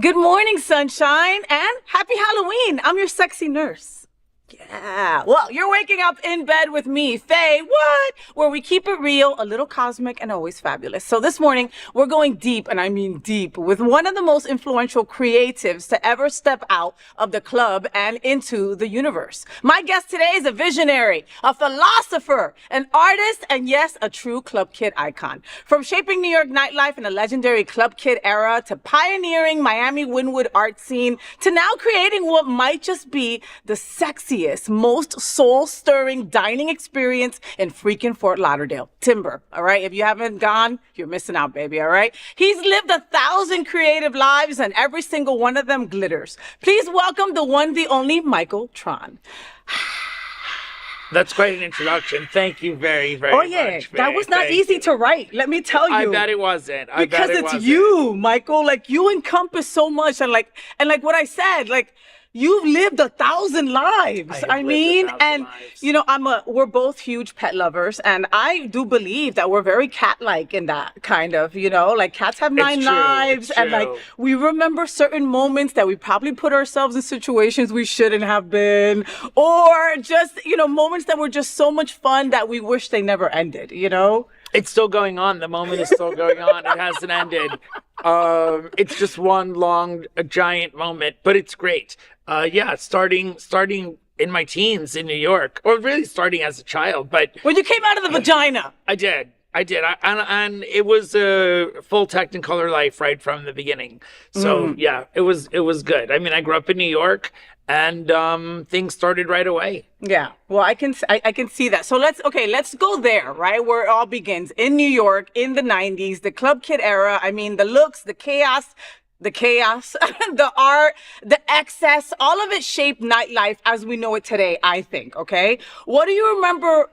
Good morning, sunshine, and happy Halloween. I'm your sexy nurse. Yeah. Well, you're waking up in bed with me, Faye. What? Where we keep it real, a little cosmic, and always fabulous. So this morning, we're going deep, and I mean deep, with one of the most influential creatives to ever step out of the club and into the universe. My guest today is a visionary, a philosopher, an artist, and yes, a true club kid icon. From shaping New York nightlife in the legendary club kid era to pioneering Miami Wynwood art scene to now creating what might just be the sexiest, most soul-stirring dining experience in freaking Fort Lauderdale. Timber, all right? If you haven't gone, you're missing out, baby, all right? He's lived 1,000 creative lives, and every single one of them glitters. Please welcome the one, the only Michael Tronn. That's quite an introduction. Thank you very, very much. Oh, yeah. That was not easy to write, let me tell you. I bet it wasn't. Because it's you, Michael. Like, you encompass so much. And like what I said, like, you've lived 1,000 lives. I mean, and lives. you know, we're both huge pet lovers, and I do believe that we're very cat-like in that kind of, you know, like cats have 9 lives, and like we remember certain moments that we probably put ourselves in situations we shouldn't have been, or just, you know, moments that were just so much fun that we wish they never ended, you know? It's still going on. The moment is still going on. It hasn't ended. It's just one long, giant moment, but it's great. Yeah, starting in my teens in New York, or really starting as a child. But when you came out of the vagina, I did. And it was a full Technicolor life right from the beginning. So yeah, it was good. I mean, I grew up in New York, and things started right away. Yeah, well, I can see that. So let's go there, right, where it all begins in New York in the 90s, the club kid era. I mean, the looks, the chaos, the art, the excess, all of it shaped nightlife as we know it today, I think. Okay, what do you remember,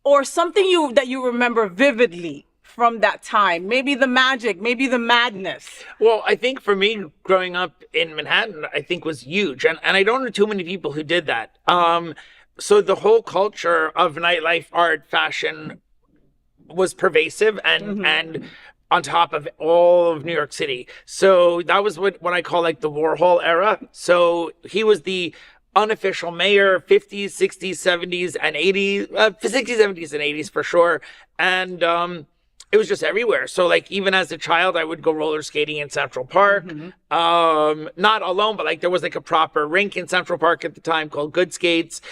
or something that you remember vividly from that time? Maybe the magic, maybe the madness. Well, I think for me, growing up in Manhattan, I think was huge. And I don't know too many people who did that. So the whole culture of nightlife, art, fashion was pervasive and on top of all of New York City. So that was what I call like the Warhol era. So he was the unofficial mayor, 50s, 60s, 70s, and 80s, 60s, 70s, and 80s for sure. And it was just everywhere. So like even as a child, I would go roller skating in Central Park. Not alone, but like there was like a proper rink in Central Park at the time called Good Skates.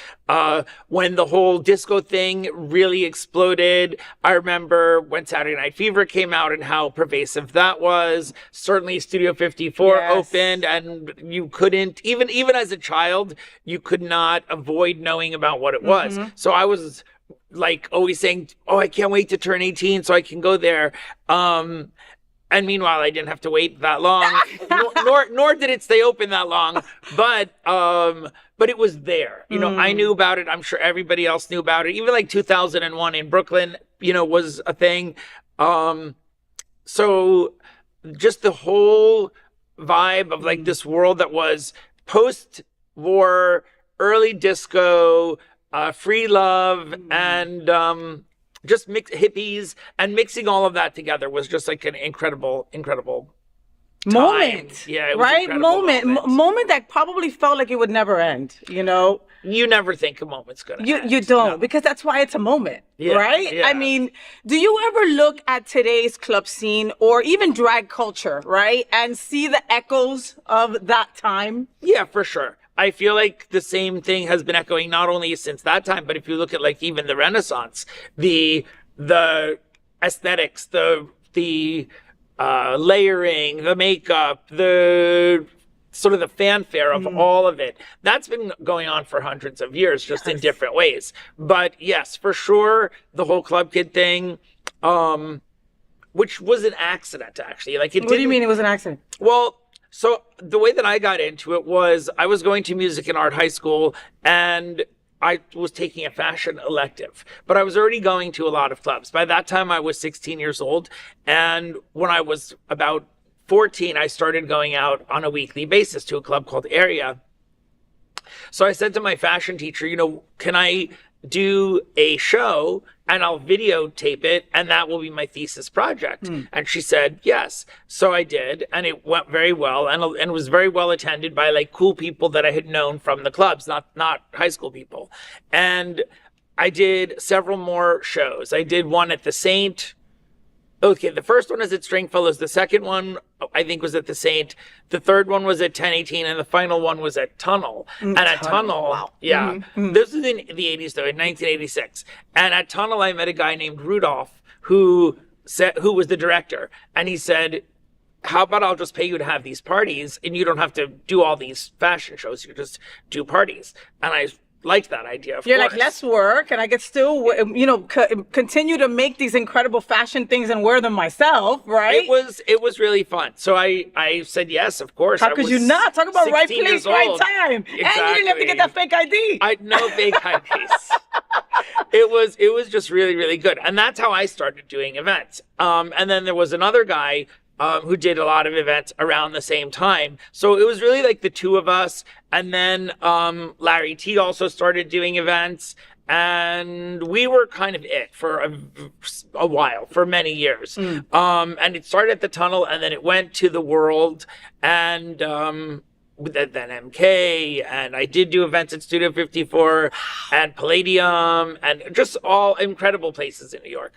When the whole disco thing really exploded, I remember when Saturday Night Fever came out and how pervasive that was. Certainly Studio 54 opened, and you couldn't, even as a child, you could not avoid knowing about what it was. So I was like always saying, oh, I can't wait to turn 18 so I can go there. And meanwhile, I didn't have to wait that long, nor did it stay open that long. But it was there. You know, I knew about it. I'm sure everybody else knew about it. Even like 2001 in Brooklyn, you know, was a thing. So just the whole vibe of like this world that was post-war, early disco, free love, and just hippies, and mixing all of that together was just like an incredible moment. Time. Yeah, it was right? an Moment that probably felt like it would never end, you know? You never think a moment's gonna end. You don't, because that's why it's a moment, right? Yeah. I mean, do you ever look at today's club scene or even drag culture, right, and see the echoes of that time? Yeah, for sure. I feel like the same thing has been echoing not only since that time, but if you look at like even the Renaissance, the aesthetics, the layering, the makeup, the sort of the fanfare of all of it, that's been going on for hundreds of years, just in different ways. But yes, for sure, the whole club kid thing, which was an accident actually. Like What do you mean it was an accident? Well, so the way that I got into it was I was going to music and art high school, and I was taking a fashion elective, but I was already going to a lot of clubs. By that time, I was 16 years old. And when I was about 14, I started going out on a weekly basis to a club called Area. So I said to my fashion teacher, you know, can I do a show and I'll videotape it and that will be my thesis project. And she said, yes. So I did, and it went very well and was very well attended by like cool people that I had known from the clubs, not high school people. And I did several more shows. I did one at the Saint. Okay, the first one was at Stringfellows. The second one, I think, was at the Saint. The third one was at 1018, and the final one was at Tunnel. And at Tunnel, wow. yeah, this was in the 80s, though, in 1986. And at Tunnel, I met a guy named Rudolph who was the director. And he said, how about I'll just pay you to have these parties, and you don't have to do all these fashion shows. You just do parties. And I liked that idea. You're like, less work, and I could still, continue to make these incredible fashion things and wear them myself, right? It was really fun. So I said yes, of course. How could you not? Talk about right place, right time. Exactly. And you didn't have to get that fake ID. No fake IDs. It was just really, really good. And that's how I started doing events. And then there was another guy who did a lot of events around the same time. So it was really like the two of us. And then Larry T also started doing events. And we were kind of it for a while, for many years. And it started at the Tunnel, and then it went to the World, and then MK, and I did do events at Studio 54 and Palladium, and just all incredible places in New York.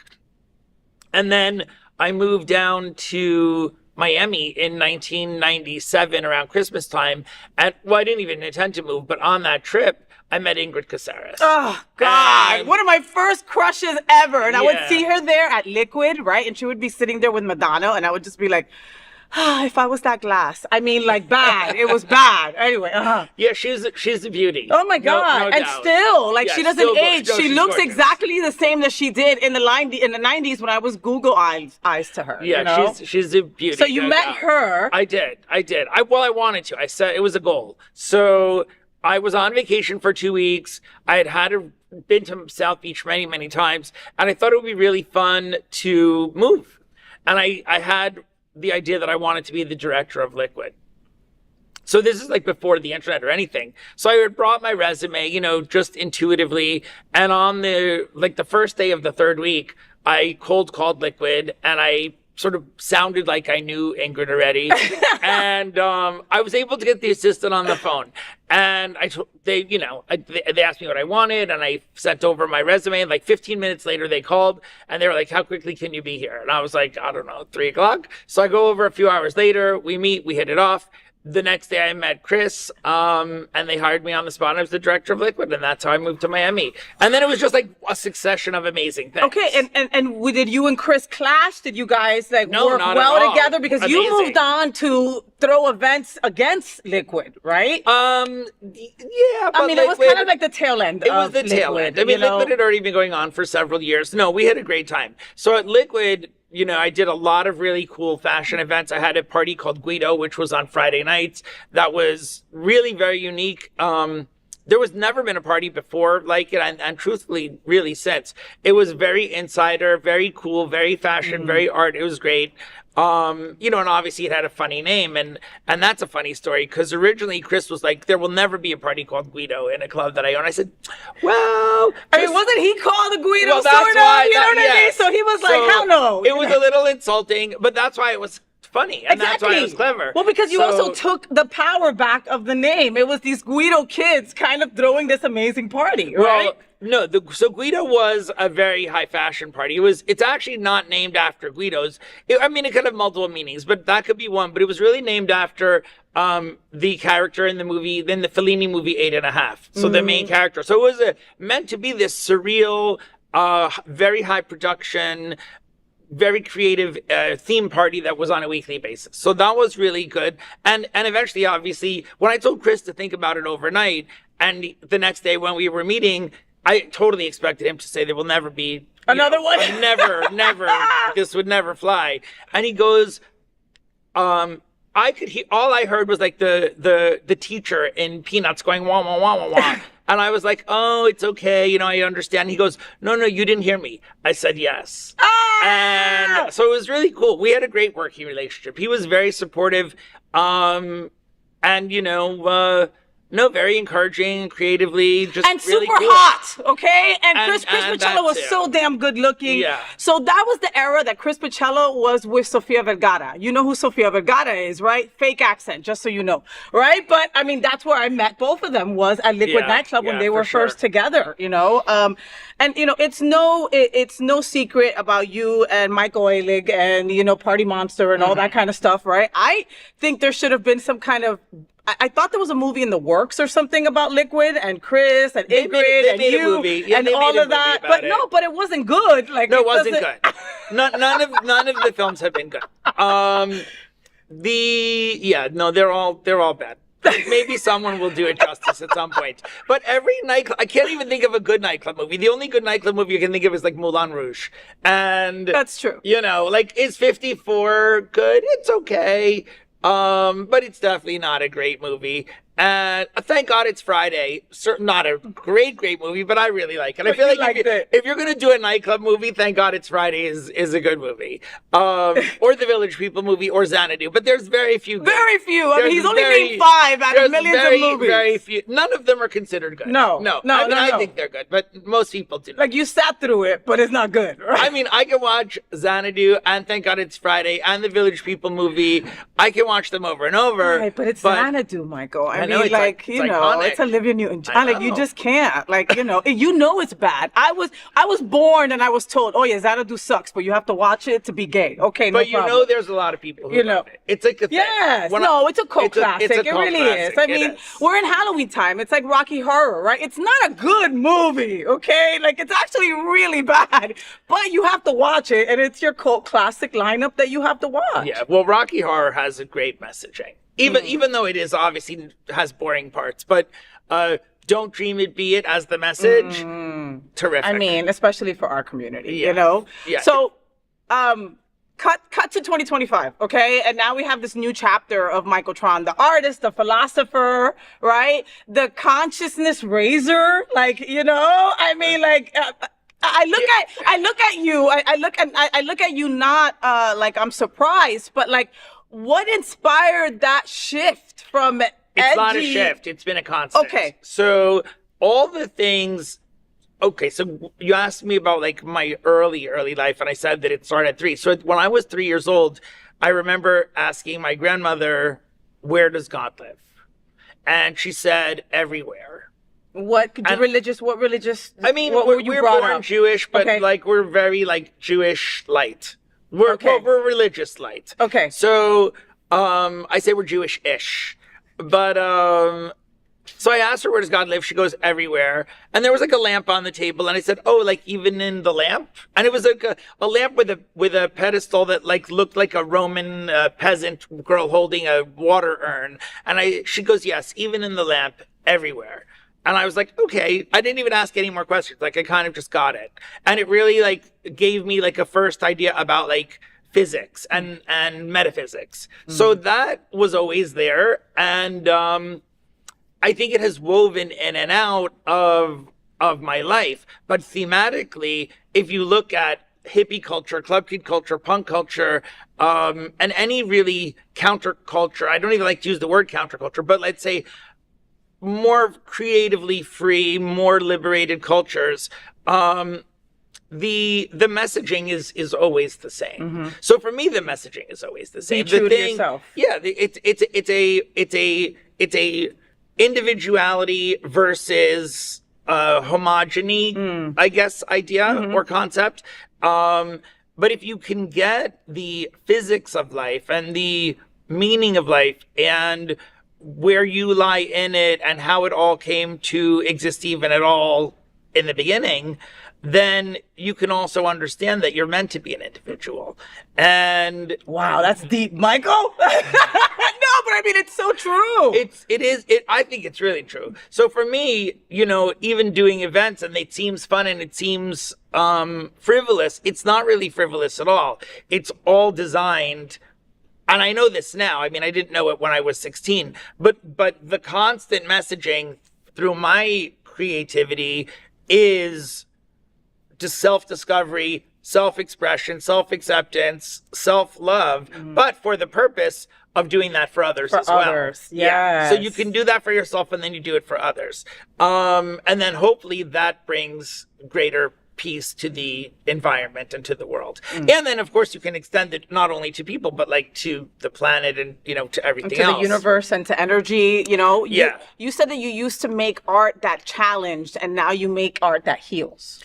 And then I moved down to Miami in 1997 around Christmas time. And I didn't even intend to move, but on that trip, I met Ingrid Caceres. Oh, God. One of my first crushes ever. And I would see her there at Liquid, right? And she would be sitting there with Madonna, and I would just be like, if I was that glass. I mean, like, bad. It was bad. Anyway, Yeah, she's a beauty. Oh, my God. No and doubt. still, like, she doesn't age. No, she she's looks gorgeous. exactly the same that she did in the 90s when I was Google eyes to her. Yeah, you know? she's a beauty. So you met doubt. her. I did. I wanted to. I said it was a goal. So I was on vacation for 2 weeks. I had been to South Beach many, many times, and I thought it would be really fun to move. And I had the idea that I wanted to be the director of Liquid. So this is like before the internet or anything. So I had brought my resume, just intuitively. And on the first day of the third week, I cold called Liquid, and I sort of sounded like I knew Ingrid already. And I was able to get the assistant on the phone. And they asked me what I wanted, and I sent over my resume. And like 15 minutes later, they called, and they were like, how quickly can you be here? And I was like, I don't know, 3:00. So I go over a few hours later, we meet, we hit it off. The next day I met Chris, and they hired me on the spot. I was the director of Liquid, and that's how I moved to Miami. And then it was just like a succession of amazing things. Okay, and did you and Chris clash? Did you guys work not well at all. together? Because you Amazing. moved on to throw events against Liquid, right? Yeah, but I mean, it was kind of like the tail end. It was the tail end. I mean, Liquid had already been going on for several years. No, we had a great time. So at Liquid, I did a lot of really cool fashion events. I had a party called Guido, which was on Friday nights. That was really very unique. There was never been a party before like it, and truthfully, really since. It was very insider, very cool, very fashion, very art. It was great. And obviously it had a funny name, and that's a funny story, because originally Chris was like, there will never be a party called Guido in a club that I own. I said, well, I mean, wasn't he called the Guido well, that's sort of? why, You know what I mean? So he was like, hell no. It was a little insulting, but that's why it was funny, and that's why it was clever. Well, because you also took the power back of the name. It was these Guido kids kind of throwing this amazing party, right? Well, no, so Guido was a very high fashion party. It's actually not named after Guido's. It could have multiple meanings, but that could be one. But it was really named after the character in the Fellini movie 8½. So the main character. So it was meant to be this surreal, very high production, very creative theme party that was on a weekly basis. So that was really good. And eventually, obviously, when I told Chris to think about it overnight, and the next day when we were meeting, I totally expected him to say there will never be another one. Never, this would never fly. And he goes, I could hear, all I heard was like the teacher in Peanuts going wah wah wah wah wah. And I was like, oh, it's okay, I understand. He goes, no, you didn't hear me. I said yes. And so it was really cool. We had a great working relationship. He was very supportive. No, very encouraging, creatively, just and really super cool. hot, okay? And Chris and Pacello that was too. so damn good looking. Yeah. So that was the era that Chris Pacello was with Sofia Vergara. You know who Sofia Vergara is, right? Fake accent, just so you know, right? But I mean, that's where I met both of them, was at Liquid Nightclub when they were for first sure. together, you know? And you know, it's no secret about you and Michael Ehrlich and, you know, Party Monster and all that kind of stuff, right? I think there should have been some kind of, I thought there was a movie in the works or something about Liquid and Chris and Ingrid they and made a you movie. Yeah, and they all made a of that. movie But about no, it. but it wasn't good. Like, No, it wasn't doesn't- good. None of the films have been good. They're all bad. Maybe someone will do it justice at some point. But every nightclub, I can't even think of a good nightclub movie. The only good nightclub movie you can think of is like Moulin Rouge. And That's true. You know, like, is 54 good? It's okay. But it's definitely not a great movie. And thank God it's Friday. Not a great movie, but I really like it. I But feel you like liked it. if you're gonna do a nightclub movie, Thank God It's Friday is a good movie. Or the Village People movie, or Xanadu. But there's very few. Good. Very few. I mean, There's he's only very- named 5 out there's of millions very, of movies. Very few. None of them are considered good. No. I think they're good, but most people do not. Like, you sat through it, but it's not good, right? I mean, I can watch Xanadu and Thank God It's Friday and the Village People movie. I can watch them over and over. Right, but it's Xanadu, Michael. I know, mean, it's like, it's you know, iconic. it's Olivia Newton-John. I Like, you know. just can't. Like, you know it's bad. I was born and I was told, oh yeah, Xanadu sucks, but you have to watch it to be gay. Okay, no But you problem. know, there's a lot of people who You know. love it. It's like a thing. Yes, When no, it's a cult it's a classic. It cult really classic. is. I It mean, is. we're in Halloween time. It's like Rocky Horror, right? It's not a good movie, okay? Like, it's actually really bad, but you have to watch it, and it's your cult classic lineup that you have to watch. Yeah, well, Rocky Horror has a great messaging. Even though it is obviously has boring parts, but Don't Dream It Be It as the message, terrific. I mean, especially for our community, Yeah. you know? Yeah. So, cut to 2025, okay? And now we have this new chapter of Michael Tronn, the artist, the philosopher, right? The consciousness raiser, like, you know? I mean, like, I look at you not like I'm surprised, but like, what inspired that shift from It's not a edgy- shift. It's been a constant. Okay. So all the things. Okay, so you asked me about like my early life, and I said that it started at 3. So when I was 3 years old, I remember asking my grandmother, "Where does God live?" And she said, "Everywhere." What And- religious? I mean, what were you we're brought born up? Jewish, but Okay. like we're very like Jewish light. We're religious light. Okay. So I say we're Jewish-ish, but so I asked her, where does God live? She goes, everywhere. And there was like a lamp on the table, and I said, oh, like even in the lamp? And it was like a lamp with a pedestal that like looked like a Roman peasant girl holding a water urn. And she goes, yes, even in the lamp, everywhere. And I was like, okay. I didn't even ask any more questions. Like, I kind of just got it. And it really like gave me like a first idea about like physics and metaphysics. So that was always there. And I think it has woven in and out of my life. But thematically, if you look at hippie culture, club kid culture, punk culture, and any really counterculture, I don't even like to use the word counterculture, but let's say more creatively free, more liberated cultures, the messaging is always the same. So for me, the messaging is always the same. Be true the to thing, yourself. Yeah, it's a individuality versus homogeny, I guess, idea or concept. But if you can get the physics of life and the meaning of life and where you lie in it and how it all came to exist even at all in the beginning, then you can also understand that you're meant to be an individual. And Wow, that's deep, Michael. No, but I mean, it's so true. I think it's really true. So for me, you know, even doing events and it seems fun and it seems frivolous, it's not really frivolous at all. It's all designed. And I know this now. I mean, I didn't know it when I was 16, but the constant messaging through my creativity is just self-discovery, self-expression, self-acceptance, self-love, but for the purpose of doing that for others For as well. others, Yeah. So you yes. can do that for yourself and then you do it for others. And then hopefully that brings greater peace to the environment and to the world. And then of course you can extend it not only to people, but like to the planet and, you know, to everything to else. the universe and to energy, you know. Yeah. You said that you used to make art that challenged, and now you make art that heals.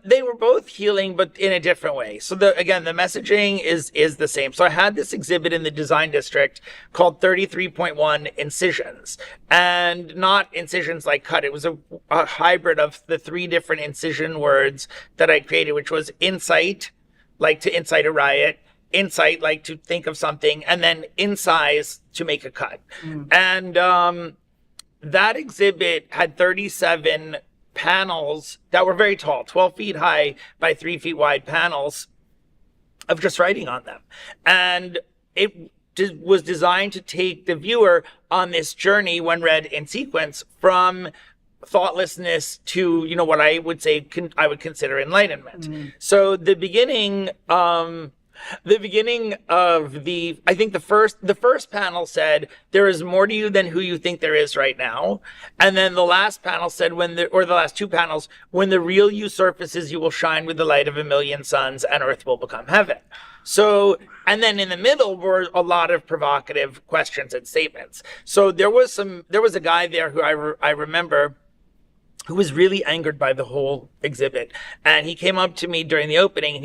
They were both healing, but in a different way. So the messaging is the same. So I had this exhibit in the design district called 33.1 Incisions, and not incisions like cut. It was a hybrid of the 3 different incision words that I created, which was insight, like to incite a riot, insight, like to think of something, and then incise, to make a cut. And that exhibit had 37 panels that were very tall, 12 feet high by 3 feet wide panels of just writing on them. And it was designed to take the viewer on this journey, when read in sequence, from thoughtlessness to, you know, what I would say I would consider enlightenment. So the beginning of I think the first panel said, there is more to you than who you think there is right now. And then the last panel said, the last 2 panels, when the real you surfaces, you will shine with the light of a million suns and earth will become heaven. So, and then in the middle were a lot of provocative questions and statements. So there was a guy there who I remember, who was really angered by the whole exhibit. And he came up to me during the opening and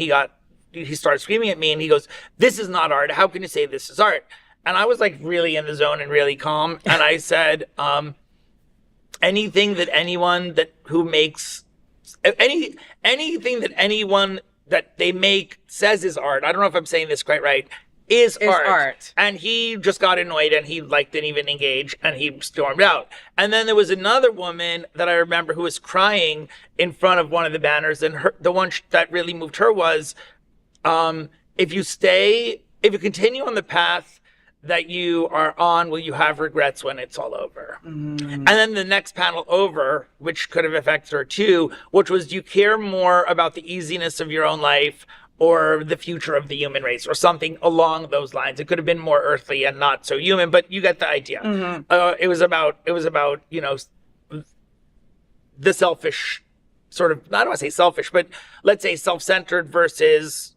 he started screaming at me and he goes, "This is not art. How can you say this is art?" And I was like really in the zone and really calm. And I said, anything that anyone that they make says is art. I don't know if I'm saying this quite right. Is art. And he just got annoyed and he didn't even engage and he stormed out. And then there was another woman that I remember who was crying in front of one of the banners, and the one that really moved her was, if you continue on the path that you are on, will you have regrets when it's all over? And then the next panel over, which could have affected her too, which was, do you care more about the easiness of your own life or the future of the human race, or something along those lines? It could have been more earthly and not so human, but you get the idea. It was about, you know, the selfish sort of, I don't want to say selfish, but let's say self-centered versus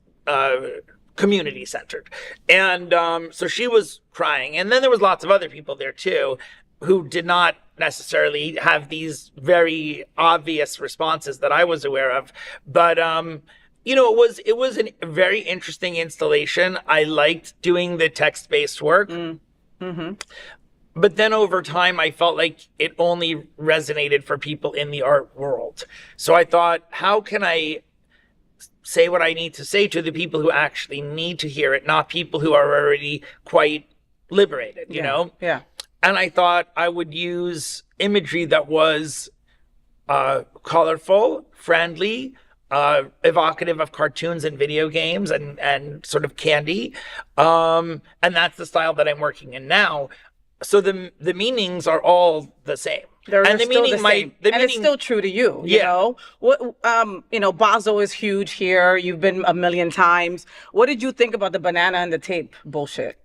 community-centered. And so she was crying. And then there was lots of other people there too, who did not necessarily have these very obvious responses that I was aware of. But you know, it was a very interesting installation. I liked doing the text-based work. But then over time, I felt like it only resonated for people in the art world. So I thought, how can I say what I need to say to the people who actually need to hear it, not people who are already quite liberated, you know? Yeah. And I thought I would use imagery that was colorful, friendly, evocative of cartoons and video games and sort of candy. And that's the style that I'm working in now. So the meanings are all the same. And it's still true to you. You know what? You know, Basel is huge here. You've been a million times. What did you think about the banana and the tape bullshit?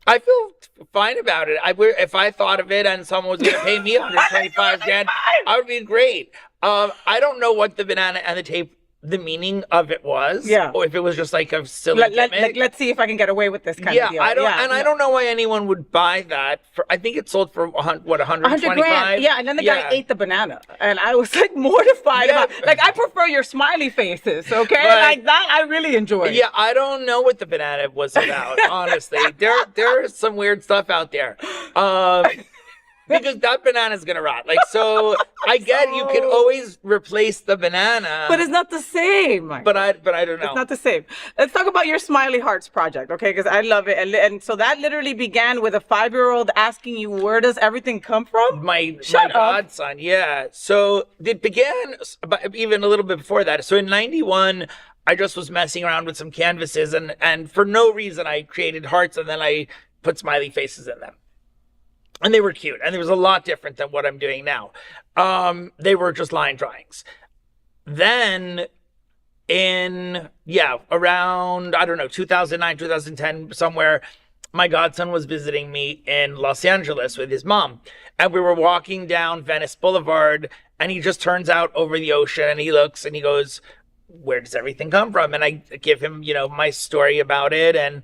I feel fine about it. If I thought of it and someone was going to pay me 125 grand, I would be great. I don't know what the banana and the tape, the meaning of it was. Yeah. Or if it was just like a silly gimmick. Let's see if I can get away with this kind of deal. I don't know why anyone would buy that. I think it sold for what, 125? $100,000. Yeah, and then the guy ate the banana, and I was like mortified about. Like, I prefer your smiley faces. Okay, but, like that I really enjoy. Yeah, I don't know what the banana was about. Honestly, there is some weird stuff out there. Because that banana's gonna rot. Like, so I get you can always replace the banana, but it's not the same. But I don't know. It's not the same. Let's talk about your Smiley Hearts project, okay? Because I love it, and so that literally began with a 5-year-old asking you, "Where does everything come from?" My godson, yeah. So it began even a little bit before that. So in '91. I just was messing around with some canvases, and for no reason I created hearts, and then I put smiley faces in them. And they were cute. And it was a lot different than what I'm doing now. They were just line drawings. Then around, I don't know, 2009, 2010, somewhere, my godson was visiting me in Los Angeles with his mom. And we were walking down Venice Boulevard, and he just turns out over the ocean, and he looks and he goes, where does everything come from? And I give him, my story about it, and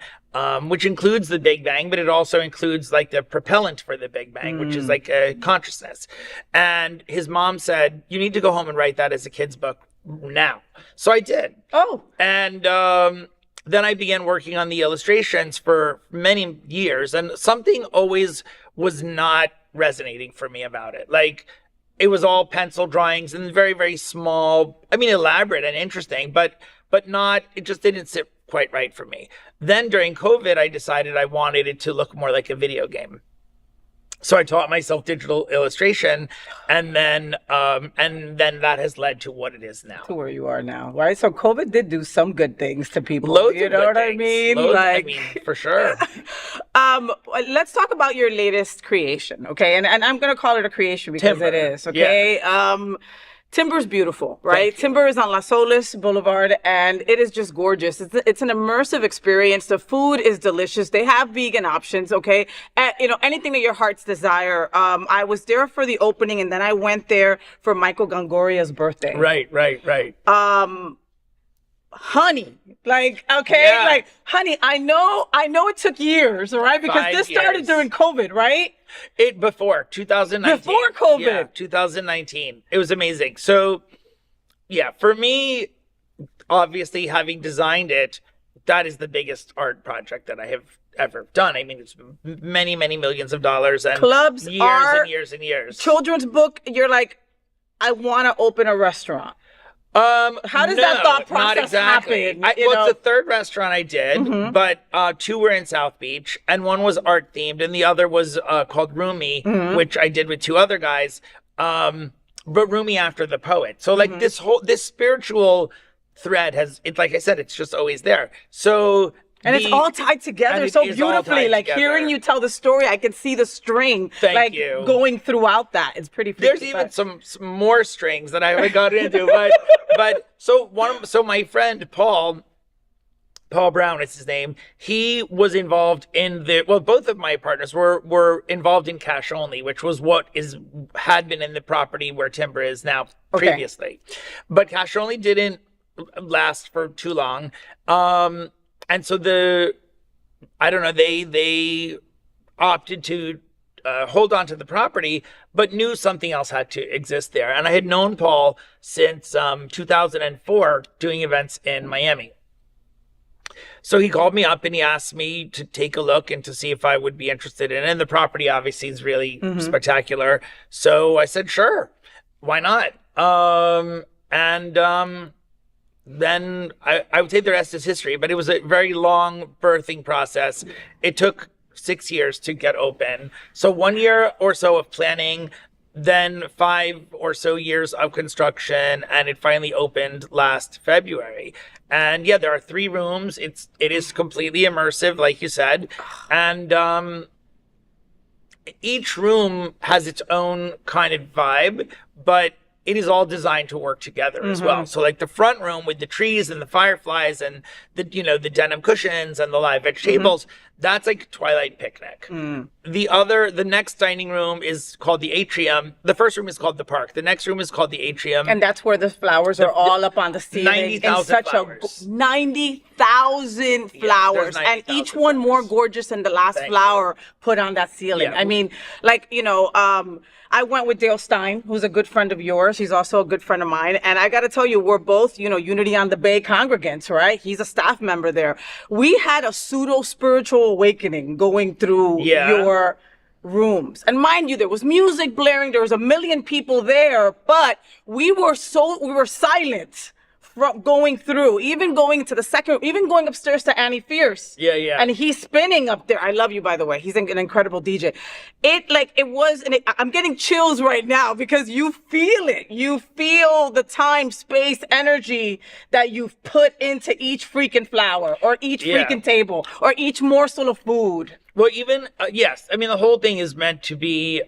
which includes the Big Bang, but it also includes like the propellant for the Big Bang, which is like a consciousness. And his mom said, you need to go home and write that as a kid's book now. So I did. Oh. And then I began working on the illustrations for many years, and something always was not resonating for me about it. Like, it was all pencil drawings and very, very small, elaborate and interesting, but not, it just didn't sit quite right for me. Then during COVID, I decided I wanted it to look more like a video game. So I taught myself digital illustration, and then that has led to what it is now. To where you are now, right? So COVID did do some good things to people. Loads you of know good what things. I mean? Loads, for sure. Let's talk about your latest creation, okay? And I'm gonna call it a creation because Timber. it is, okay? Yeah. Timber's beautiful, right? Timber is on La Solis Boulevard, and it is just gorgeous. It's an immersive experience. The food is delicious. They have vegan options, okay? Anything that your heart's desire. I was there for the opening, and then I went there for Michael Gongoria's birthday. Right. Honey, honey, I know it took years, all right? Because 5 this started years. during COVID, right? Before 2019. Before COVID. Yeah, 2019. It was amazing. So, yeah, for me, obviously, having designed it, that is the biggest art project that I have ever done. It's many, many millions of dollars and Clubs, years art, and years and years. Children's book, you're like, I want to open a restaurant. How does that thought process not exactly. happen? It's the third restaurant I did, but 2 were in South Beach, and one was art themed, and the other was called Rumi, which I did with 2 other guys. But Rumi after the poet. So like this spiritual thread like I said, it's just always there. So. And it's all tied together so beautifully. Like together. Hearing you tell the story, I can see the string Thank you. going throughout that. It's pretty freaky. There's even some more strings that I haven't gotten into, but so my friend Paul Brown is his name. He was involved in both of my partners were involved in Cash Only, which was what had been in the property where Timber is now previously. But Cash Only didn't last for too long. And so they opted to hold on to the property, but knew something else had to exist there. And I had known Paul since 2004 doing events in Miami. So he called me up and he asked me to take a look and to see if I would be interested in it. And the property obviously is really spectacular. So I said, sure, why not? Then I would say the rest is history, but it was a very long birthing process. It took 6 years to get open. So 1 year or so of planning, then 5 or so years of construction, and it finally opened last February. And yeah, there are 3 rooms. It is completely immersive, like you said. And each room has its own kind of vibe, but it is all designed to work together as well. So like the front room with the trees and the fireflies and the denim cushions and the live veg tables, that's like Twilight Picnic. The next dining room is called the Atrium. The first room is called the Park. The next room is called the Atrium. And that's where the flowers are all up on the ceiling. 90,000 flowers. 90,000 flowers. And each one more gorgeous than the last flower put on that ceiling. Yeah. I went with Dale Stein, who's a good friend of yours. He's also a good friend of mine. And I got to tell you, we're both, Unity on the Bay congregants, right? He's a staff member there. We had a pseudo-spiritual awakening going through your rooms. And mind you, there was music blaring. There was a million people there, but we were silent. Going through, even going to the second, even going upstairs to Annie Fierce. Yeah. And he's spinning up there. I love you, by the way. He's an incredible DJ. I'm getting chills right now because you feel it. You feel the time, space, energy that you've put into each freaking flower or each freaking table or each morsel of food. Well, even, yes. The whole thing is meant to be,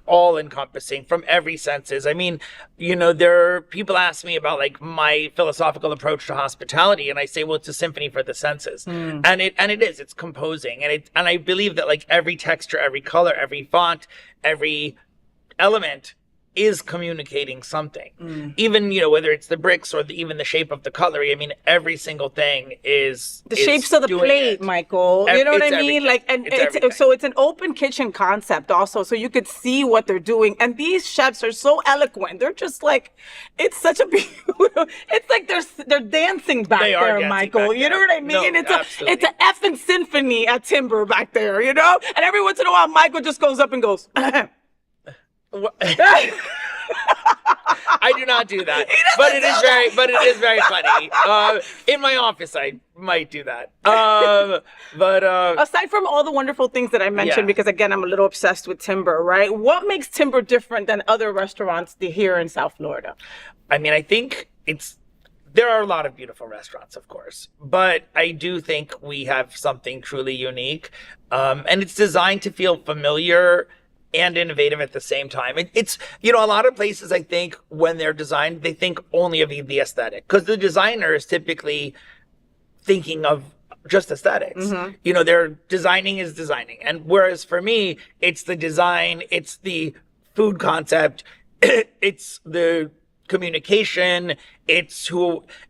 all encompassing from every senses. I mean, people ask me about like my philosophical approach to hospitality, and I say, well, it's a symphony for the senses. And it is, it's composing. And I believe that like every texture, every color, every font, every element is communicating something. Even, whether it's the bricks or even the shape of the cutlery. I mean, every single thing is the shapes of the plate, Michael. You know what I mean? Like, and so it's an open kitchen concept also. So you could see what they're doing. And these chefs are so eloquent. They're just like, it's such a beautiful, it's like they're dancing back there, Michael. You know what I mean? No, it's an effing symphony at Timber back there, And every once in a while, Michael just goes up and goes, I do not do that, but it is very funny. In my office, I might do that. But aside from all the wonderful things that I mentioned, because again, I'm a little obsessed with Timber, right? What makes Timber different than other restaurants here in South Florida? I mean, I think there are a lot of beautiful restaurants, of course, but I do think we have something truly unique, and it's designed to feel familiar and innovative at the same time. It's a lot of places, I think, when they're designed, they think only of the aesthetic, because the designer is typically thinking of just aesthetics. They're designing, and whereas for me, it's the design, it's the food concept, it's the communication,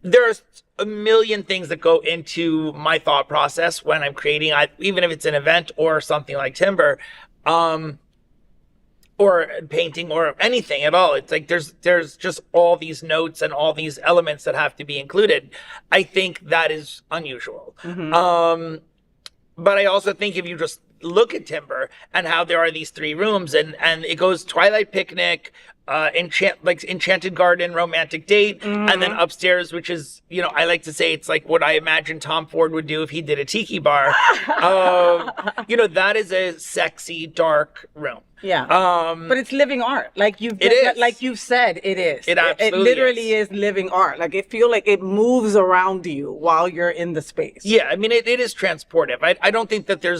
there's a million things that go into my thought process when I'm creating, even if it's an event or something like Timber, or painting or anything at all. It's like there's just all these notes and all these elements that have to be included. I think that is unusual. But I also think if you just look at Timber and how there are these 3 rooms and it goes Twilight Picnic, Enchanted Garden, Romantic Date, and then upstairs, which is, I like to say it's like what I imagine Tom Ford would do if he did a tiki bar. That is a sexy, dark room. Yeah. But it's living art. Like you've said, it is. It absolutely it literally is living art. Like it feels like it moves around you while you're in the space. Yeah, I mean it is transportive. I don't think that there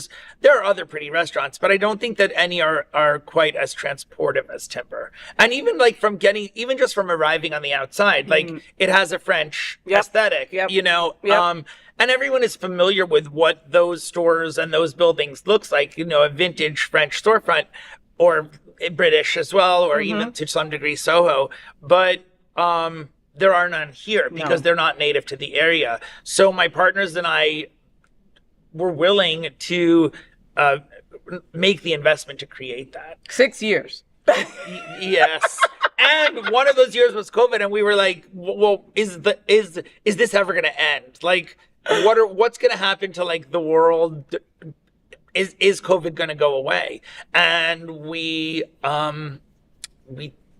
are other pretty restaurants, but I don't think that any are quite as transportive as Timber. And even like from arriving on the outside, like it has a French aesthetic, and everyone is familiar with what those stores and those buildings looks like, a vintage French storefront, or British as well, or even to some degree Soho. But there are none here because they're not native to the area. So my partners and I were willing to make the investment to create that. 6 years. Yes. And one of those years was COVID, and we were like, well, is this ever going to end? Like, what's going to happen to like the world? Is COVID going to go away? And we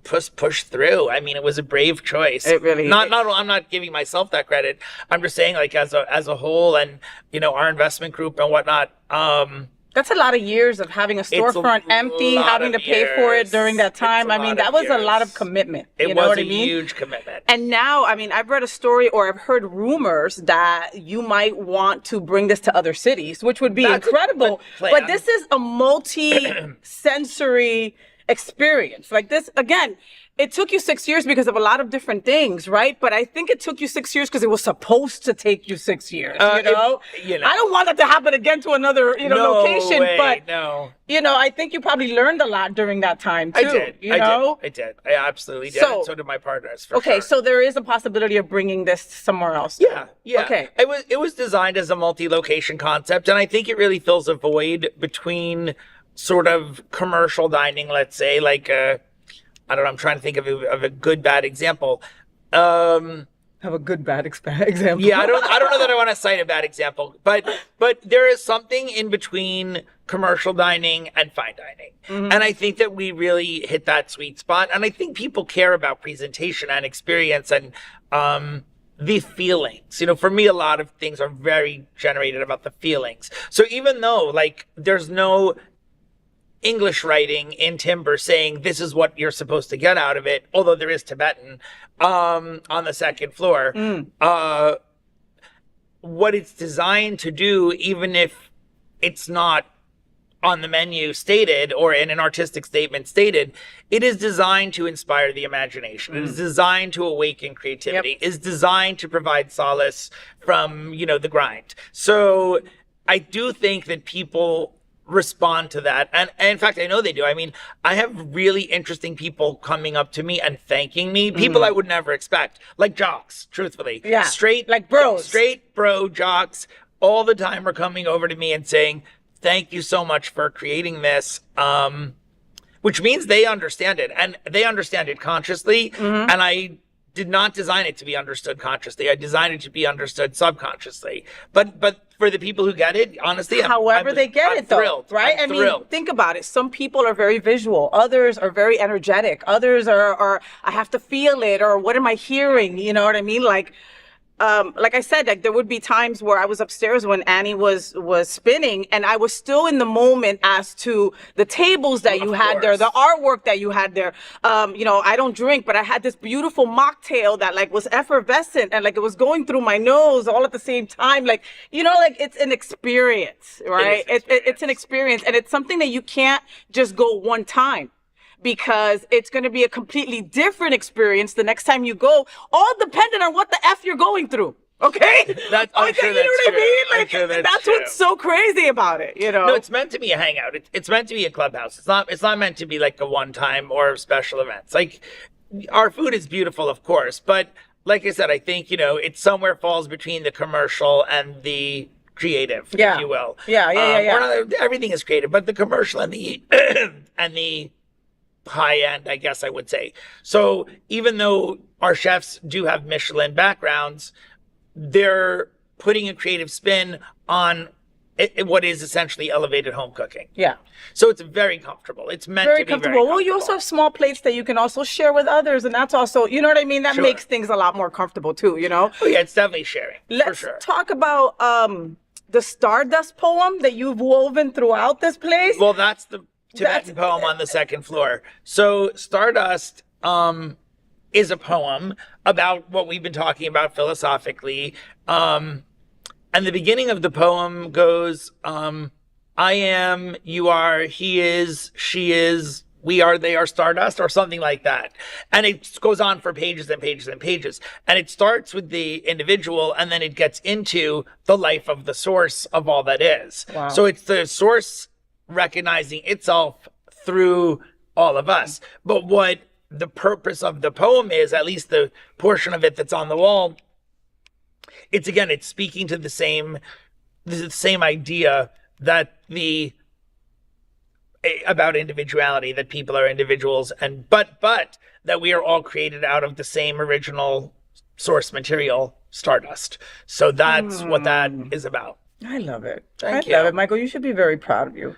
pushed through. I mean, it was a brave choice. It really. I'm not giving myself that credit. I'm just saying, like as a whole, and our investment group and whatnot. That's a lot of years of having a storefront empty, having to pay for it during that time. I mean, that was a lot of commitment. It was a huge commitment. And now, I mean, I've read a story or I've heard rumors that you might want to bring this to other cities, which would be incredible. But this is a multi-sensory experience. Like this, again, it took you 6 years because of a lot of different things, right? But I think it took you 6 years because it was supposed to take you 6 years, I don't want that to happen again to another, location, but I think you probably learned a lot during that time too. I did. I absolutely did. So did my partners. Sure. So there is a possibility of bringing this somewhere else. Yeah. Okay. It was designed as a multi-location concept, and I think it really fills a void between sort of commercial dining, let's say, like I don't know, I'm trying to think of a good, bad example. Have a good, bad example. Yeah, I don't know that I want to cite a bad example, but there is something in between commercial dining and fine dining. And I think that we really hit that sweet spot. And I think people care about presentation and experience and the feelings. For me, a lot of things are very generated about the feelings. So even though like there's no English writing in Timber saying this is what you're supposed to get out of it, although there is Tibetan on the second floor. What it's designed to do, even if it's not on the menu stated, or in an artistic statement stated, it is designed to inspire the imagination. It is designed to awaken creativity. It is designed to provide solace from, the grind. So I do think that people respond to that. And in fact, I know they do. I mean, I have really interesting people coming up to me and thanking me, people I would never expect, like jocks, truthfully. Yeah. Straight, like bros. Straight bro jocks all the time are coming over to me and saying, thank you so much for creating this, which means they understand it, and they understand it consciously. And I did not design it to be understood consciously. I designed it to be understood subconsciously. But for the people who get it, honestly, however they get it, though, thrilled. right? I'm I mean, thrilled. think about it. Some people are very visual. Others are very energetic. Others are I have to feel it, or what am I hearing? You know what I mean? Like I said, like there would be times where I was upstairs when Annie was spinning, and I was still in the moment as to the tables that you had there, the artwork that you had there. I don't drink, but I had this beautiful mocktail that like was effervescent, and like it was going through my nose all at the same time. Like, it's an experience, right? It's an experience, and it's something that you can't just go one time, because it's going to be a completely different experience the next time you go, all dependent on what the F you're going through. Okay? I'm sure that's what true. I mean? I'm Like, sure that's true. what's so crazy about it, No, it's meant to be a hangout. It's meant to be a clubhouse. It's not meant to be like a one-time or special events. Like, our food is beautiful, of course, but like I said, I think, it somewhere falls between the commercial and the creative, if you will. Yeah. Everything is creative, but the commercial and the and the high end, I guess I would say. So even though our chefs do have Michelin backgrounds, they're putting a creative spin on what is essentially elevated home cooking. Yeah. So it's very comfortable. It's meant to be comfortable. very comfortable. Well, you also have small plates that you can also share with others, and that's also, you know what I mean? That makes things a lot more comfortable too, Oh yeah, it's definitely sharing. Let's for sure. talk about the Stardust poem that you've woven throughout this place. Well, that's the Tibetan poem on the second floor. So Stardust is a poem about what we've been talking about philosophically. And the beginning of the poem goes, I am, you are, he is, she is, we are, they are stardust, or something like that. And it goes on for pages and pages and pages. And it starts with the individual, and then it gets into the life of the source of all that is. Wow. So it's the source recognizing itself through all of us. But what the purpose of the poem is, at least the portion of it that's on the wall, it's speaking to the same idea that about individuality, that people are individuals, and but that we are all created out of the same original source material, stardust. So that's what that is about. I love it. Thank I love it, Michael. You should be very proud of you.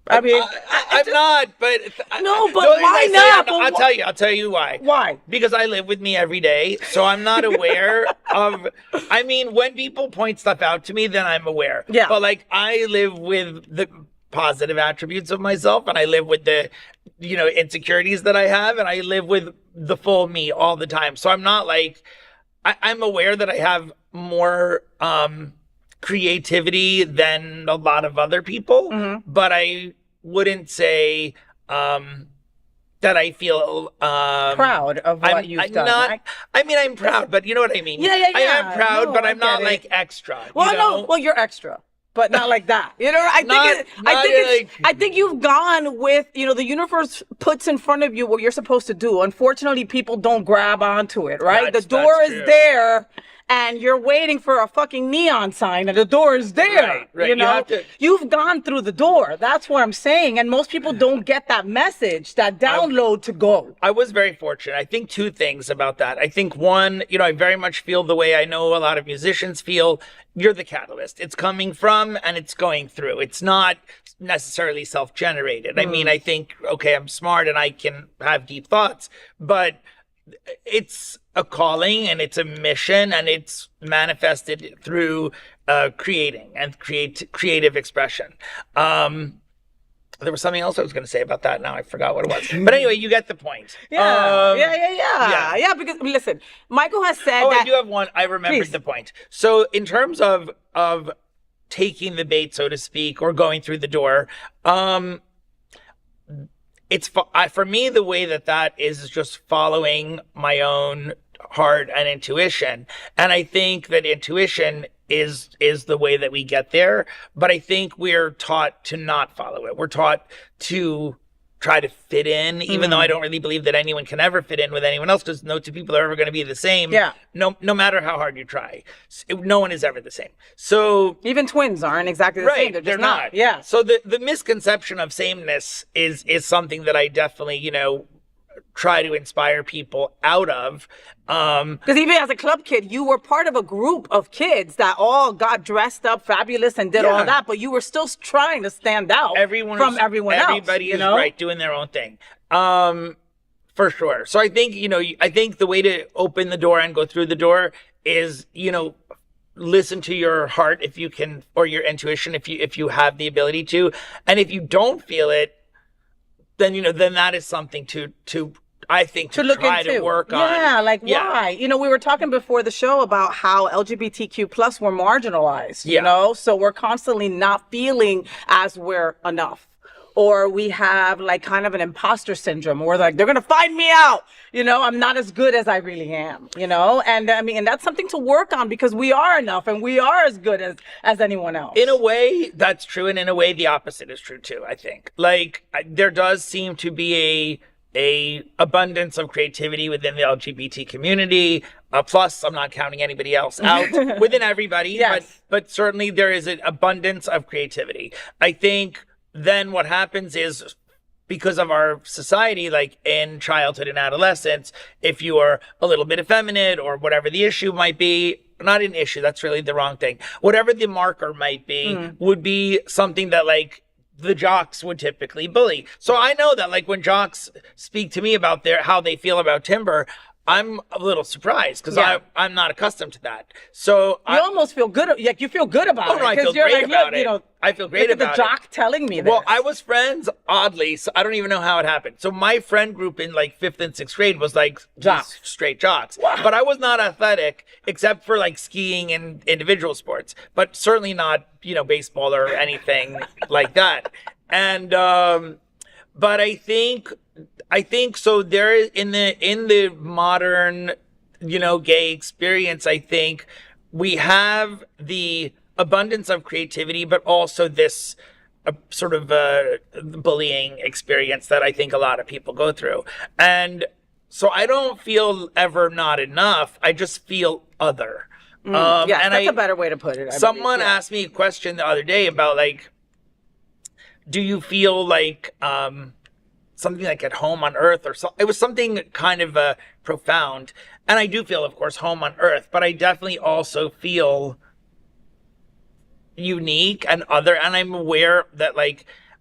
I mean, I'm not, but no, but why not? I'll tell you why. Why? Because I live with me every day, so I'm not aware of. I mean, when people point stuff out to me, then I'm aware. Yeah. But like, I live with the positive attributes of myself, and I live with the, insecurities that I have, and I live with the full me all the time. So I'm not like, I'm aware that I have more creativity than a lot of other people, but I wouldn't say that I feel proud of what you've done. I'm proud, but you know what I mean. Yeah. I am proud, but I'm not like extra. Well, you're extra, but not like that. I think you've gone with, the universe puts in front of you what you're supposed to do. Unfortunately, people don't grab onto it, right? The door is there, and you're waiting for a fucking neon sign, and the door is there. Right. You've gone through the door. That's what I'm saying. And most people don't get that message, that download to go. I was very fortunate. I think two things about that. I think one, I very much feel the way I know a lot of musicians feel. You're the catalyst. It's coming from and it's going through. It's not necessarily self-generated. I mean, I think, okay, I'm smart and I can have deep thoughts, but it's a calling and it's a mission, and it's manifested through creating and creative expression. There was something else I was going to say about that. Now I forgot what it was. But anyway, you get the point. Yeah. Because listen, Michael has said that. I do have one. I remembered the point. So in terms of taking the bait, so to speak, or going through the door. For me, the way that is just following my own heart and intuition. And I think that intuition is the way that we get there. But I think we're taught to not follow it. We're taught to try to fit in, even though I don't really believe that anyone can ever fit in with anyone else, because no two people are ever going to be the same. Yeah. No matter how hard you try, no one is ever the same. So even twins aren't exactly the same. They're not. Yeah. So the misconception of sameness is something that I definitely, try to inspire people out of. Because even as a club kid, you were part of a group of kids that all got dressed up fabulous and did all that, but you were still trying to stand out from everyone else. Everybody is right, doing their own thing. For sure. So I think, I think the way to open the door and go through the door is, listen to your heart if you can, or your intuition if you have the ability to. And if you don't feel it, then that is something to I think to look try into. To work on. Yeah, why? We were talking before the show about how LGBTQ plus were marginalized, so we're constantly not feeling as we're enough. Or we have kind of an imposter syndrome where they're going to find me out. I'm not as good as I really am, and I mean, and that's something to work on because we are enough and we are as good as anyone else. In a way, that's true. And in a way, the opposite is true too, I think. There does seem to be a abundance of creativity within the LGBT community. Plus, I'm not counting anybody else out within everybody, yes. but certainly there is an abundance of creativity. I think then what happens is, because of our society, in childhood and adolescence, if you are a little bit effeminate or whatever the issue might be, not an issue, that's really the wrong thing. Whatever the marker might be, would be something that the jocks would typically bully. So I know that when jocks speak to me about how they feel about timber, I'm a little surprised because I'm not accustomed to that. So you almost feel good. You feel good about it. Oh no, I feel great about it. I feel great about it. The jock telling me this. Well, I was friends, oddly, so I don't even know how it happened. So my friend group in 5th and 6th grade was jocks, straight jocks. Wow. But I was not athletic except for skiing and individual sports, but certainly not baseball or anything like that. And but I think so. There is in the modern, gay experience. I think we have the abundance of creativity, but also this sort of bullying experience that I think a lot of people go through. And so I don't feel ever not enough. I just feel other. Yeah, and that's a better way to put it. Someone asked me a question the other day about do you feel something at home on Earth or so? It was something kind of profound. And I do feel, of course, home on Earth, but I definitely also feel unique and other. And I'm aware that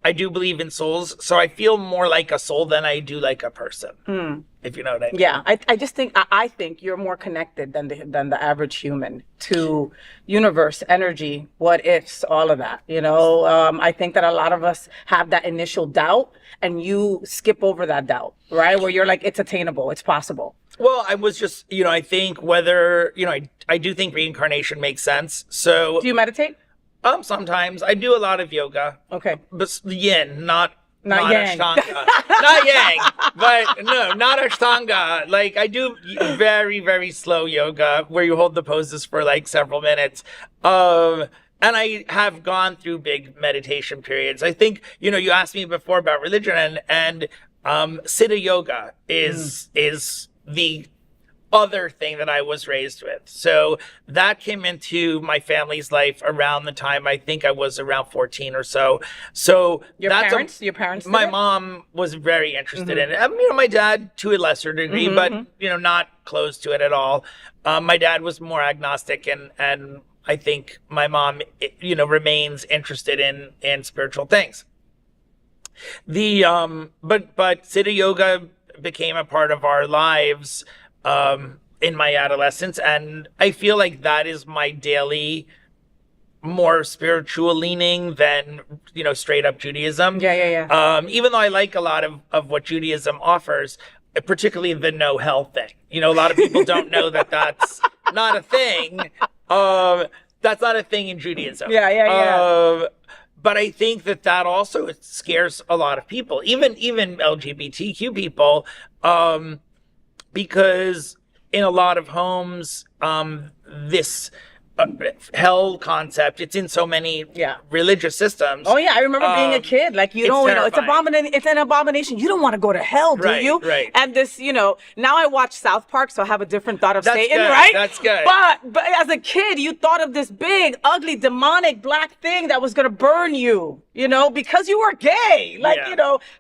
I do believe in souls. So I feel more like a soul than I do like a person, if you know what I mean. Yeah, I think you're more connected than the average human to universe, energy, what ifs, all of that. I think that a lot of us have that initial doubt and you skip over that doubt, right? Where you're it's attainable, it's possible. Well, I was just, I think whether, I do think reincarnation makes sense. So do you meditate? Sometimes I do a lot of yoga. Okay. But yin, not yang. Ashtanga. Not yang, but no, not Ashtanga. I do very, very slow yoga where you hold the poses for several minutes. And I have gone through big meditation periods. I think, you asked me before about religion and Siddha yoga is the other thing that I was raised with. So that came into my family's life around the time I think I was around 14 or so. So your parents my mom was very interested in it. My dad to a lesser degree, but not close to it at all. My dad was more agnostic and I think my mom remains interested in spiritual things. The but Siddha yoga became a part of our lives in my adolescence, and I feel like that is my daily more spiritual leaning than straight up Judaism. Yeah. Even though I like a lot of what Judaism offers, particularly the no hell thing. A lot of people don't know that that's not a thing. that's not a thing in Judaism. Yeah. But I think that also scares a lot of people, even LGBTQ people, because in a lot of homes, this hell concept, it's in so many religious systems. Oh yeah, I remember being a kid. Like you don't, it's terrifying. it's an abomination. You don't want to go to hell, do you? Right. And this, now I watch South Park, so I have a different thought of That's Satan, good. right? That's good. But as a kid, you thought of this big, ugly, demonic black thing that was gonna burn you, because you were gay. Like,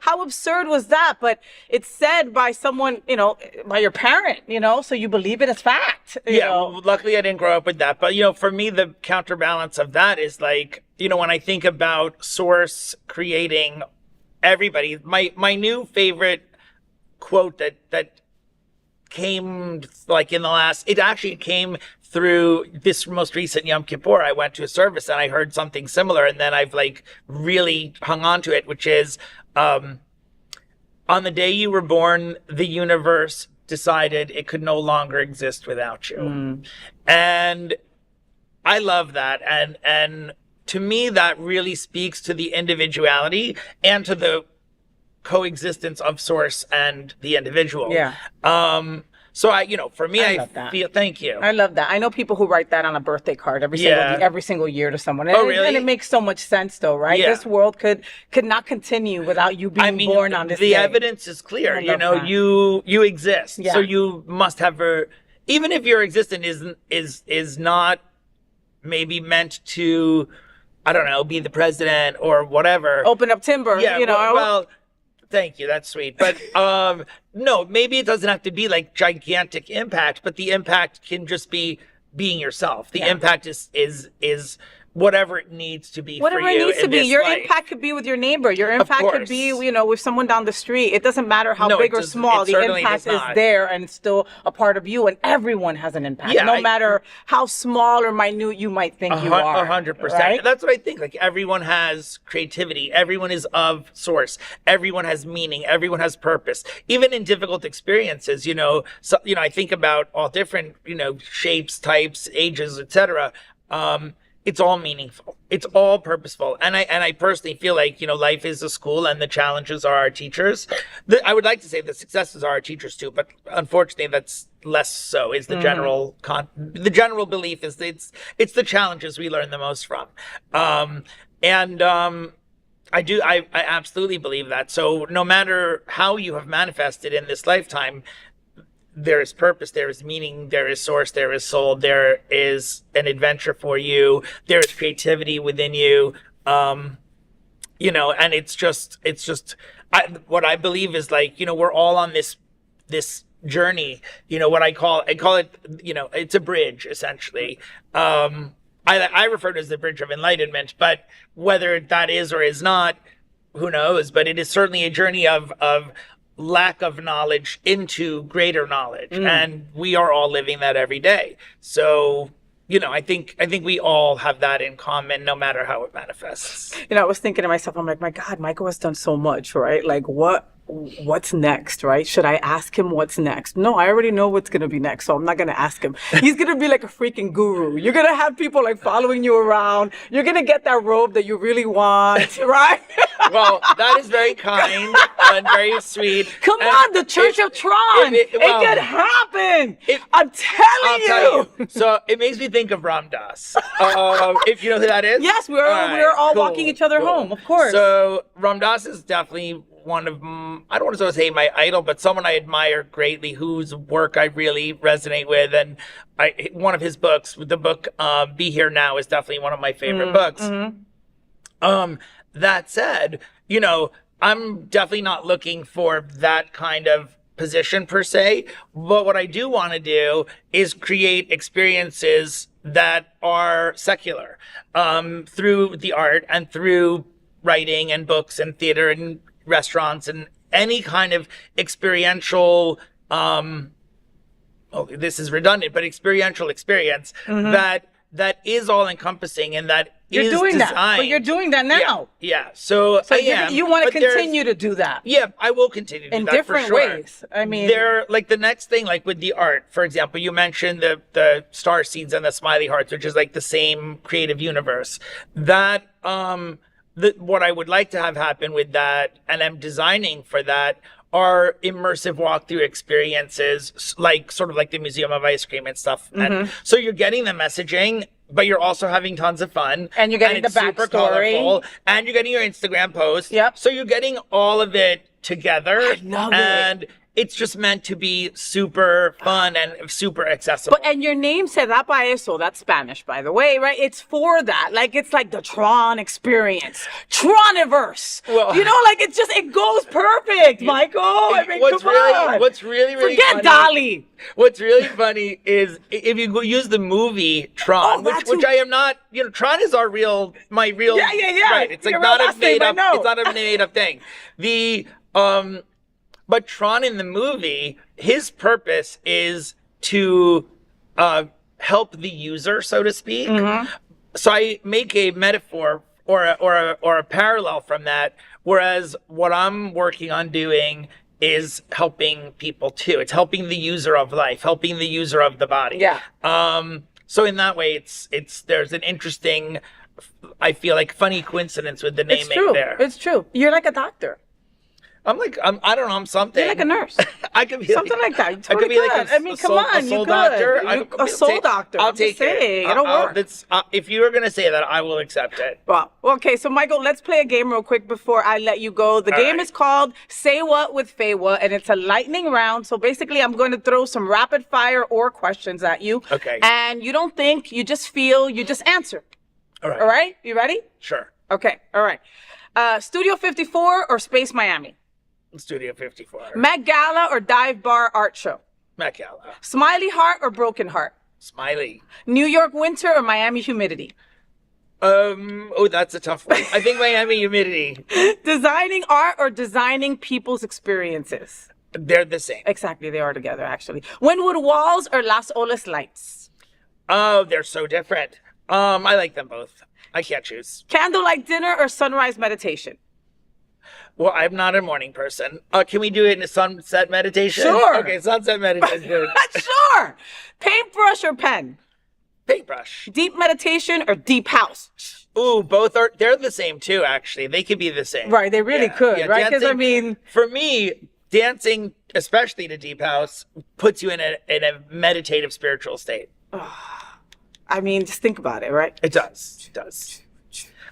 how absurd was that? But it's said by someone, by your parent, so you believe it as fact. Well, luckily I didn't grow up with that. But for me, the counterbalance of that is like, when I think about Source creating everybody, my new favorite quote that came like in the last, it actually came through this most recent Yom Kippur. I went to a service and I heard something similar, and then I've like really hung on to it, which is, on the day you were born, the universe decided it could no longer exist without you. And I love that. And to me, that really speaks to the individuality and to the coexistence of Source and the individual. Yeah. So for me, I love that. feel, thank you. I love that. I know people who write that on a birthday card every single year to someone. Oh, really? And it makes so much sense though, right? Yeah. This world could not continue without you being born on this day. The evidence is clear. That. You exist. Yeah. So you must have even if your existence is not maybe meant to, I don't know, be the president or whatever. Open up timber. Yeah. Well, thank you. That's sweet. But no, maybe it doesn't have to be like gigantic impact, but the impact can just be being yourself. The impact is whatever it needs to be whatever for you. It needs to be. Your life. impact could be with your neighbor. Your impact could be, with someone down the street. It doesn't matter how big or small. The impact is there and it's still a part of you. And everyone has an impact, no matter how small or minute you might think you are. 100%. Right? That's what I think. Like everyone has creativity. Everyone is of Source. Everyone has meaning. Everyone has purpose. Even in difficult experiences, I think about all different, shapes, types, ages, etc. It's all meaningful. It's all purposeful. And I personally feel like, life is a school and the challenges are our teachers. I would like to say the successes are our teachers too, but unfortunately that's less so is the general the general belief is that it's the challenges we learn the most from. I absolutely believe that. So no matter how you have manifested in this lifetime, there is purpose, there is meaning, there is Source, there is soul, there is an adventure for you, there is creativity within you, and it's just what I believe is like, we're all on this journey, what I call it, it's a bridge essentially. I refer to it as the bridge of enlightenment, but whether that is or is not, who knows, but it is certainly a journey of lack of knowledge into greater knowledge. And we are all living that every day. So, I think we all have that in common, no matter how it manifests. I was thinking to myself, I'm like, my God, Michael has done so much, right? Like what's next, right? Should I ask him what's next? No, I already know what's going to be next, so I'm not going to ask him. He's going to be like a freaking guru. You're going to have people like following you around. You're going to get that robe that you really want, right? Well, that is very kind and very sweet. Come on, the Church of Tronn. It could happen. I'm telling you. So it makes me think of Ram Dass. If you know who that is? Yes, we're all cool, walking each other home, of course. So Ram Dass is definitely one of, I don't want to say my idol, but someone I admire greatly, whose work I really resonate with. And one of his books, the book Be Here Now, is definitely one of my favorite books. That said, I'm definitely not looking for that kind of position per se, but what I do want to do is create experiences that are secular, through the art and through writing and books and theater and restaurants and any kind of experiential, this is redundant, but experiential experience that is all encompassing and that You're is doing designed. that, but you're doing that now. Yeah. So I am. You want to but there's- continue to do that Yeah, I will continue to do in that different for sure. ways. I mean, They're like the next thing, like with the art, for example, you mentioned the star seeds and the smiley hearts, which is like the same creative universe. That what I would like to have happen with that, and I'm designing for that, are immersive walkthrough experiences, like sort of like the Museum of Ice Cream and stuff. And so you're getting the messaging, but you're also having tons of fun. And you're getting it's the super backstory. colorful, and you're getting your Instagram post. Yep. So you're getting all of it together. I love it. And it's just meant to be super fun and super accessible. and your name se da pa eso. That's Spanish, by the way, right? It's for that. Like, it's like the Tron experience. Troniverse. Well- you know, like, it goes perfect, Michael. I mean, what's come really, on. What's really Forget funny, Dali. What's really funny is if you go use the movie Tron, Oh, that which too. I am not, Tron is my real. Yeah. Right. It's like Your not real a last name, made I up. know. It's not a made up thing. But Tron in the movie, his purpose is to help the user, so to speak. Mm-hmm. So I make a metaphor or a parallel from that. Whereas what I'm working on doing is helping people too. It's helping the user of life, helping the user of the body. Yeah. So in that way, there's an interesting, I feel like, funny coincidence with the naming It's true. there. It's true. You're like a doctor. I don't know, I'm something. You're like a nurse. I could be Something like that. You I could totally be like could. I mean, come soul, on, a soul you could. doctor. A soul doctor. I'll I'm take just saying, it. it'll work. If you were gonna say that, I will accept it. Well, okay, so Michael, let's play a game real quick before I let you go. The game right. is called Say What with Feywa, and it's a lightning round. So basically, I'm going to throw some rapid fire or questions at you. Okay. And you don't think, you just feel, you just answer. All right. All right? You ready? Sure. Okay, all right. Studio 54 or Space Miami? Studio 54. Met Gala or Dive Bar Art Show? Met Gala. Smiley Heart or Broken Heart? Smiley. New York Winter or Miami Humidity? Oh, that's a tough one. I think Miami humidity. Designing art or designing people's experiences? They're the same. Exactly, they are together, actually. Wynwood Walls or Las Olas Lights? Oh, they're so different. I like them both. I can't choose. Candlelight dinner or sunrise meditation? Well, I'm not a morning person. Can we do it in a sunset meditation? Sure. Okay, sunset meditation. Sure. Paintbrush or pen? Paintbrush. Deep meditation or deep house? Ooh, they're the same too, actually. They could be the same. Right, they really could, right? Because, I mean... For me, dancing, especially to deep house, puts you in a meditative spiritual state. I mean, just think about it, right? It does. It does.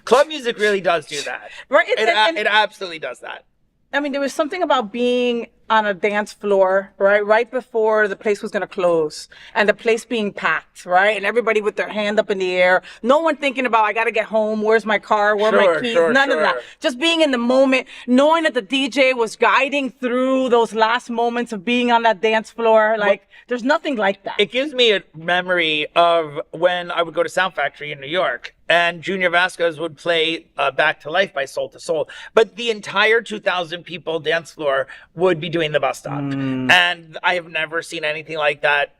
Club music really does do that. Right. It absolutely does that. I mean, there was something about being on a dance floor, right before the place was going to close, and the place being packed, right? And everybody with their hand up in the air. No one thinking about, I got to get home. Where's my car? Where are my keys? None of that. Just being in the moment, knowing that the DJ was guiding through those last moments of being on that dance floor. Like, there's nothing like that. It gives me a memory of when I would go to Sound Factory in New York, and Junior Vasquez would play Back to Life by Soul to Soul. But the entire 2,000 people dance floor would be doing the bus stop. And I have never seen anything like that,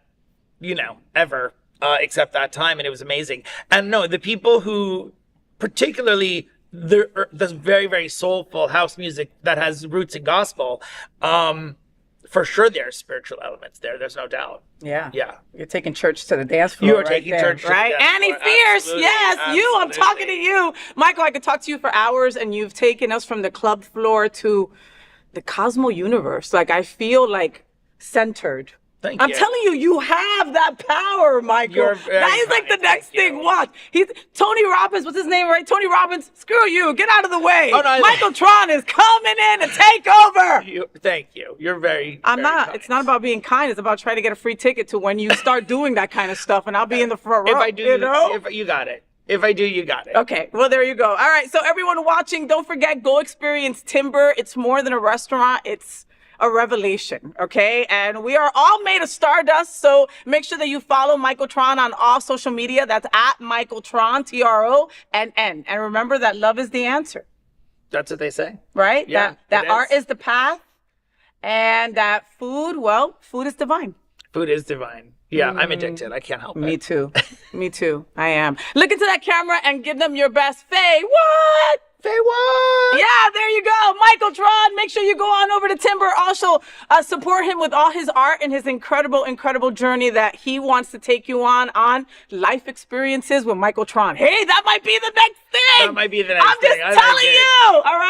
ever, except that time. And it was amazing. And no, the people who, particularly the very, very soulful house music that has roots in gospel, for sure there are spiritual elements there. There's no doubt. Yeah. Yeah. You're taking church to the dance floor. You are right taking there, church to the right? dance Annie floor. Fierce, Absolutely. yes, you. I'm Absolutely. talking to you. Michael, I could talk to you for hours, and you've taken us from the club floor to the Cosmo universe. Like, I feel like centered. Thank I'm you. telling you, you have that power, Michael. You're very That is like the kind. next Thank thing. you. Watch. He's Tony Robbins. What's his name, right? Tony Robbins. Screw you. Get out of the way. Oh, no, Michael Tronn is coming in to take over. Thank you. You're very. I'm very not. kind. It's not about being kind. It's about trying to get a free ticket to when you start doing that kind of stuff, and I'll be in the front row. If I do, if you got it. If I do, you got it. Okay, well, there you go. All right, so everyone watching, don't forget, go experience Timber. It's more than a restaurant. It's a revelation, okay? And we are all made of stardust, so make sure that you follow Michael Tronn on all social media. That's at Michael Tronn, Tronn. And remember that love is the answer, That's what they say. right? Yeah, that it art is. is the path, and that food, well, food is divine. Food is divine. Yeah, I'm addicted. I can't help it. Me too. Me too. I am. Look into that camera and give them your best. Faye, what? Faye, what? Yeah, there you go. Michael Tronn. Make sure you go on over to Timber. Also, support him with all his art and his incredible, incredible journey that he wants to take you on life experiences with Michael Tronn. Hey, that might be the next thing. That might be the next I'm thing. just telling you. All right.